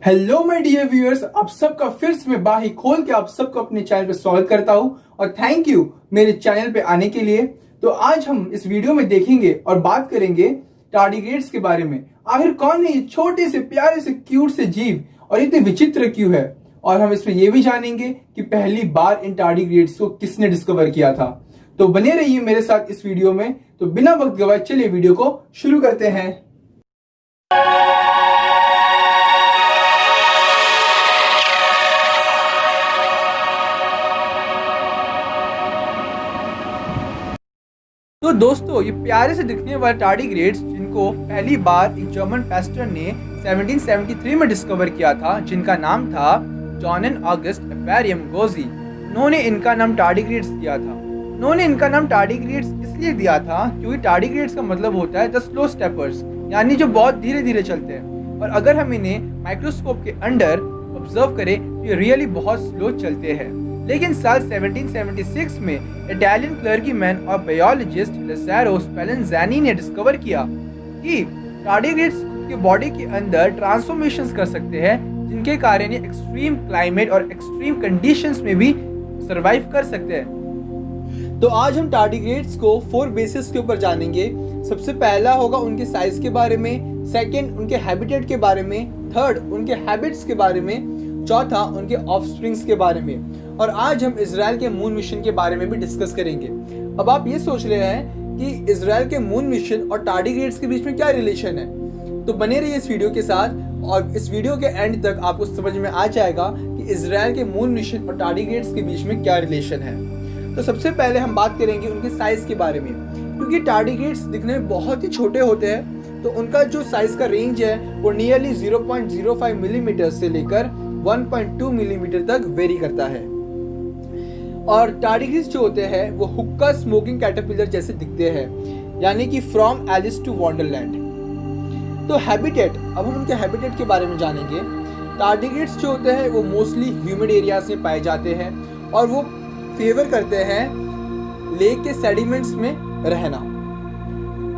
Hello my dear viewers, आप सबका फिर से मैं बाही खोल के आप सबको अपने चैनल पे स्वागत करता हूं और थैंक यू मेरे चैनल पे आने के लिए। तो आज हम इस वीडियो में देखेंगे और बात करेंगे टार्डिग्रेड्स के बारे में। आखिर कौन है ये छोटे से प्यारे से क्यूट से जीव और इतने विचित्र क्यों है, और हम इसमें ये भी जानेंगे कि पहली बार इन टार्डिग्रेड्स को किसने डिस्कवर किया था। तो बने रहिए मेरे साथ इस वीडियो में। तो बिना वक्त गवाए चलिए वीडियो को शुरू करते हैं। तो दोस्तों, ये प्यारे से दिखने वाले टार्डिग्रेड्स जिनको पहली बार एक जर्मन पेस्टर ने 1773 में डिस्कवर किया था, जिनका नाम था जॉन ऑगस्ट एफेरियम गोजी। उन्होंने इनका नाम टार्डिग्रेड्स दिया था। उन्होंने इनका नाम टार्डिग्रेड्स इसलिए दिया था क्योंकि टार्डिग्रेड्स का मतलब होता है द स्लो स्टेपर्स, यानी जो बहुत धीरे धीरे चलते हैं। और अगर हम इन्हें माइक्रोस्कोप के अंडर ऑब्जर्व करें तो ये रियली बहुत स्लो चलते हैं। लेकिन साल 1776 में इटालियन क्लर्कीमैन और बायोलॉजिस्ट लैज़ारो स्पेलेंज़ानी ने डिस्कवर किया कि टार्डिग्रेड्स के बॉडी के अंदर ट्रांसफॉर्मेशंस कर सकते हैं, जिनके कारण ये एक्सट्रीम क्लाइमेट और एक्सट्रीम कंडीशंस में भी सरवाइव कर सकते हैं। तो आज हम टार्डिग्रेड्स को 4 बेसिस के ऊपर जानेंगे। सबसे पहला होगा उनके साइज के बारे में, सेकंड उनके हैबिटेट के बारे में, थर्ड उनके हैबिट्स के बारे में, चौथा उनके ऑफस्प्रिंग्स के बारे में, और आज हम इजराइल के मून मिशन के बारे में भी डिस्कस करेंगे। अब आप ये सोच रहे हैं कि इजराइल के मून मिशन और टार्डिग्रेड्स के बीच में क्या रिलेशन है, तो बने रहिए इस वीडियो के साथ और इस वीडियो के एंड तक आपको समझ में आ जाएगा कि इजराइल के मून मिशन और टार्डिग्रेड्स के बीच में क्या रिलेशन है। तो सबसे पहले हम बात करेंगे उनके साइज के बारे में। क्योंकि टार्डिग्रेड्स दिखने में बहुत ही छोटे होते हैं, तो उनका जो साइज का रेंज है वो नियरली 0.05 मिलीमीटर से लेकर 1.2 मिलीमीटर तक वेरी करता है। और टार्डिग्रेड्स जो होते हैं वो हुक्का स्मोकिंग कैटरपिलर जैसे दिखते हैं, यानी कि फ्रॉम एलिस टू वंडरलैंड। तो हैबिटेट, अब हम उनके हैबिटेट के बारे में जानेंगे। टार्डिग्रेड्स जो होते हैं वो मोस्टली ह्यूमिड एरियाज में पाए जाते हैं और वो फेवर करते हैं लेक के सेडिमेंट्स में रहना।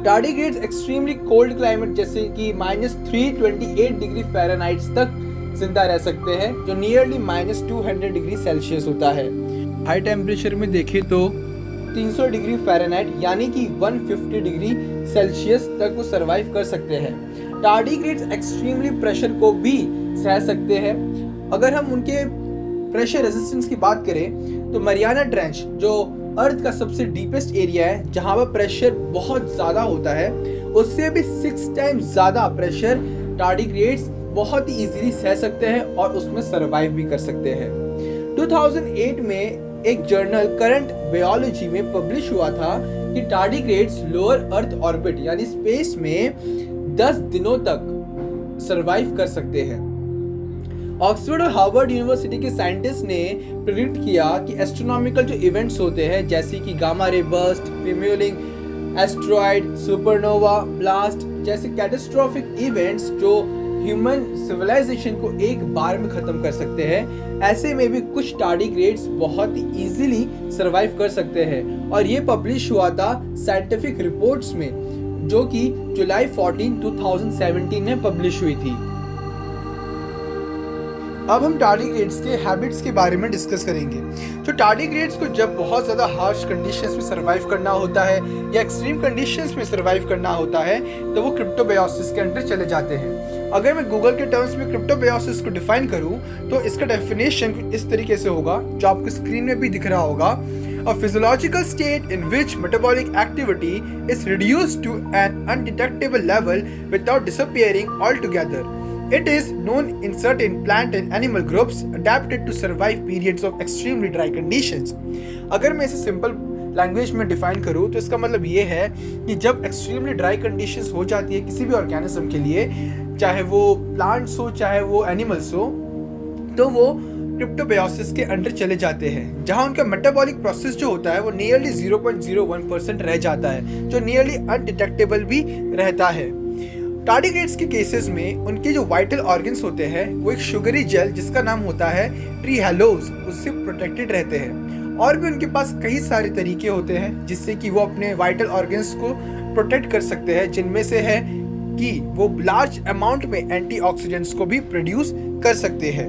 टार्डिग्रेड्स एक्सट्रीमली कोल्ड क्लाइमेट जैसे कि -328 डिग्री फ़ारेनहाइट तक जिंदा रह सकते हैं, जो नियरली -200 डिग्री सेल्सियस होता है। हाई टेम्परेचर में देखें तो 300 डिग्री फ़ारेनहाइट यानी कि 150 डिग्री सेल्सियस तक वो सरवाइव कर सकते हैं। टार्डिग्रेड्स एक्सट्रीमली प्रेशर को भी सह सकते हैं। अगर हम उनके प्रेशर रेजिस्टेंस की बात करें तो मरियाना ट्रेंच, जो अर्थ का सबसे डीपेस्ट एरिया है जहां पर प्रेशर बहुत ज़्यादा होता है, उससे भी 6 टाइम्स ज़्यादा प्रेशर टार्डिग्रेड्स बहुत ही इजीली सह सकते हैं और उसमें सरवाइव भी कर सकते हैं। 2008 में एक जर्नल करंट बायोलॉजी में पब्लिश हुआ था कि टार्डिग्रेड्स लोअर अर्थ ऑर्बिट यानी स्पेस में 10 दिनों तक सरवाइव कर सकते हैं। ऑक्सफोर्ड और हार्वर्ड यूनिवर्सिटी के साइंटिस्ट ने प्रेडिक्ट किया कि एस्ट्रोनॉमिकल जो इवेंट्स होते हैं जैसे कि gamma ray burst, cumulating asteroid, supernova, blast जैसे कैटास्ट्रोफिक इवेंट्स जो ह्यूमन सिविलाइजेशन को एक बार में खत्म कर सकते हैं, ऐसे में भी कुछ टार्डिग्रेड्स बहुत ही इजीली सरवाइव कर सकते हैं। और ये पब्लिश हुआ था साइंटिफिक रिपोर्ट्स में, जो कि जुलाई 14, 2017 में पब्लिश हुई थी। अब हम टार्डिग्रेड्स के हैबिट्स के बारे में डिस्कस करेंगे। तो टार्डिग्रेड्स को जब बहुत ज़्यादा हार्श कंडीशंस में सरवाइव करना होता है या एक्सट्रीम कंडीशंस में सरवाइव करना होता है, तो वो क्रिप्टोबायोसिस के अंदर चले जाते हैं। अगर मैं गूगल के टर्म्स में क्रिप्टोबायोसिस को डिफाइन करूं तो इसका डेफिनेशन इस तरीके से होगा, जो आपको स्क्रीन में भी दिख रहा होगा। A physiological state in which metabolic activity is reduced to an undetectable level without disappearing altogether. It is known in certain plant and animal groups adapted to survive periods of extremely dry conditions. अगर मैं इसे simple language में define करूँ तो इसका मतलब ये है कि जब एक्सट्रीमली ड्राई कंडीशंस हो जाती है किसी भी ऑर्गेनिज्म के लिए, चाहे वो प्लांट्स हो चाहे वो एनिमल्स हो, तो वो क्रिप्टोबायोसिस के अंडर चले जाते हैं, जहां उनका मेटाबॉलिक प्रोसेस जो होता है वो नियरली 0.01% रह जाता है, जो नियरली अनडिटेक्टेबल भी रहता है। टार्डिग्रेड्स के केसेस में उनके जो वाइटल ऑर्गन्स होते हैं वो एक शुगरी जेल जिसका नाम होता है ट्री हेलोज, उससे प्रोटेक्टेड रहते हैं। और भी उनके पास कई सारे तरीके होते हैं जिससे कि वो अपने वाइटल ऑर्गन्स को प्रोटेक्ट कर सकते हैं, जिनमें से है कि वो लार्ज अमाउंट में एंटीऑक्सीडेंट्स को भी प्रोड्यूस कर सकते हैं।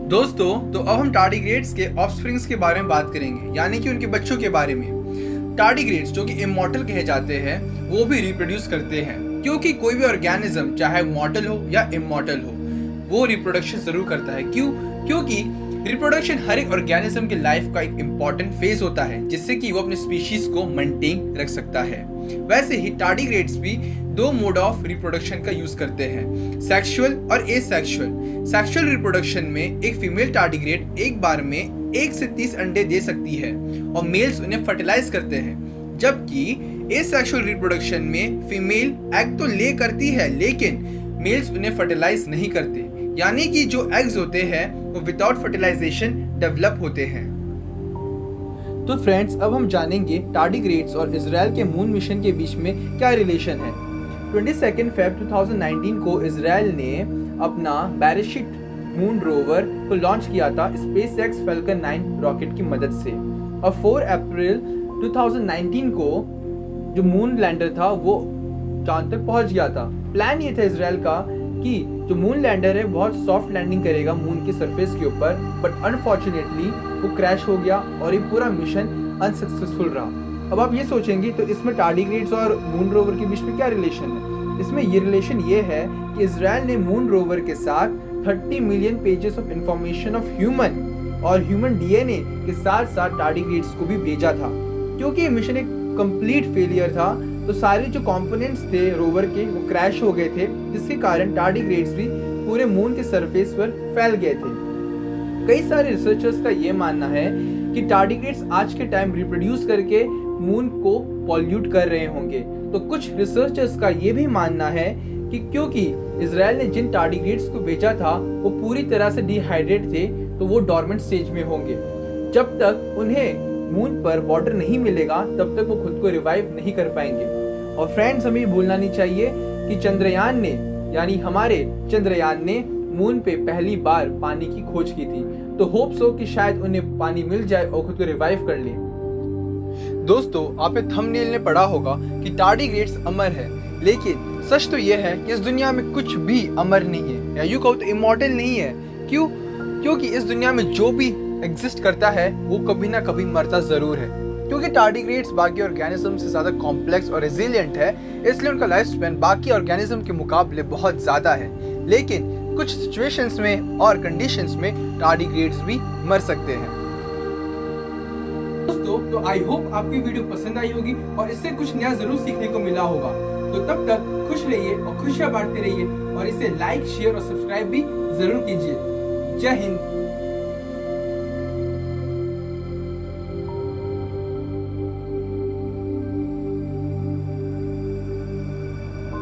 दोस्तों, तो अब हम टार्डिग्रेड्स के ऑफस्प्रिंग्स के बारे में बात करेंगे, यानी कि उनके बच्चों के बारे में। टार्डिग्रेड्स जो कि इमॉर्टल कहे जाते हैं, वो भी रिप्रोड्यूस करते हैं, क्योंकि कोई भी ऑर्गेनिज्म चाहे मॉर्टल हो या इमॉर्टल हो, वो रिप्रोडक्शन जरूर करता है। क्यों? क्योंकि रिप्रोडक्शन हर एक ऑर्गेनिज्म के लाइफ का एक इम्पॉर्टेंट फेज होता है, जिससे कि वो अपने स्पीशीज को मेंटेन रख सकता है। वैसे ही टार्डिग्रेड्स भी दो मोड ऑफ रिप्रोडक्शन का यूज करते हैं, सेक्सुअल और एसेक्सुअल। सेक्सुअल रिप्रोडक्शन में एक फीमेल टार्डिग्रेड एक बार में 1 से 30 अंडे दे सकती है और मेल्स उन्हें फर्टिलाइज करते हैं, जबकि एसेक्सुअल रिप्रोडक्शन में फीमेल एग तो ले करती है, लेकिन मेल्स उन्हें फर्टिलाइज नहीं करते, यानी कि जो एग्स होते हैं वो विदाउट फर्टिलाइजेशन डेवलप होते हैं। तो फ्रेंड्स, अब हम जानेंगे टार्डिग्रेड्स और इजराइल के मून मिशन के बीच में क्या रिलेशन है। 22 फेब 2019 को इजराइल ने अपना बेरेशिट मून रोवर को लॉन्च किया था स्पेसएक्स फैल्कन 9 रॉकेट की मदद से, और 4 अप्रैल 2019 को जो मून लैंडर था वो चांद तक पहुंच गया था। प्लान ये था इजराइल का कि जो मून लैंडर है बहुत सॉफ्ट लैंडिंग करेगा मून के सरफेस के ऊपर, बट अनफॉर्चुनेटली वो क्रैश हो गया और ये पूरा मिशन अनसक्सेसफुल रहा। अब आप ये सोचेंगे तो इसमें टार्डिग्रेड्स और मून रोवर के बीच में क्या रिलेशन है? इसमें ये रिलेशन ये है कि इजराइल ने मून रोवर के साथ 30 million pages of information of human और ह्यूमन डीएनए के साथ साथ टार्डिग्रेड्स को भी भेजा था। क्योंकि ये मिशन एक कंप्लीट फेलियर था, तो सारे जो कंपोनेंट्स थे रोवर के वो क्रैश हो गए थे, जिसके कारण टार्डिग्रेड्स भी पूरे मून के सरफेस पर फैल गए थे। कई सारे रिसर्चर्स का ये मानना है कि टार्डिग्रेड्स आज के टाइम रिप्रोड्यूस करके मून को पॉल्यूट कर रहे होंगे। तो कुछ रिसर्चर्स का ये भी मानना है कि क्योंकि इजराइल ने जिन टार्डिग्रेड्स को भेजा था वो पूरी तरह से डिहाइड्रेट थे, तो वो डॉर्मेंट स्टेज में होंगे। जब तक उन्हें मून पर वाटर नहीं मिलेगा तब तक वो खुद को रिवाइव नहीं कर पाएंगे। और फ्रेंड्स, हमें भूलना नहीं चाहिए कि चंद्रयान ने, यानी हमारे चंद्रयान ने मून पे पहली बार पानी की खोज की थी, तो होप्स हो कि शायद उन्हें पानी मिल जाए और खुद को रिवाइव कर ले। दोस्तों, आपने थंबनेल में पढ़ा होगा कि टार्डिग्रेड्स अमर है, लेकिन सच तो यह है कि इस दुनिया में कुछ भी अमर नहीं है, या यूं कहो तो इमॉर्टल नहीं है। क्यों? क्योंकि इस दुनिया में जो भी एग्जिस्ट करता है वो कभी ना कभी मरता जरूर है। क्योंकि टार्डिग्रेड्स बाकी ऑर्गेनिज्म से ज्यादा कॉम्प्लेक्स और रेजिलिएंट है, इसलिए उनका लाइफ स्पैन बाकी ऑर्गेनिज्म के मुकाबले बहुत ज्यादा है। लेकिन कुछ सिचुएशंस में और कंडीशंस में टार्डिग्रेड्स भी मर सकते हैं। दोस्तों, तो आई होप आपको वीडियो पसंद आई होगी और इससे कुछ नया जरूर सीखने को मिला होगा। तो तब तक खुश रहिए और खुशियां बांटते रहिए, और इसे लाइक, शेयर और सब्सक्राइब भी जरूर कीजिए। जय हिंद।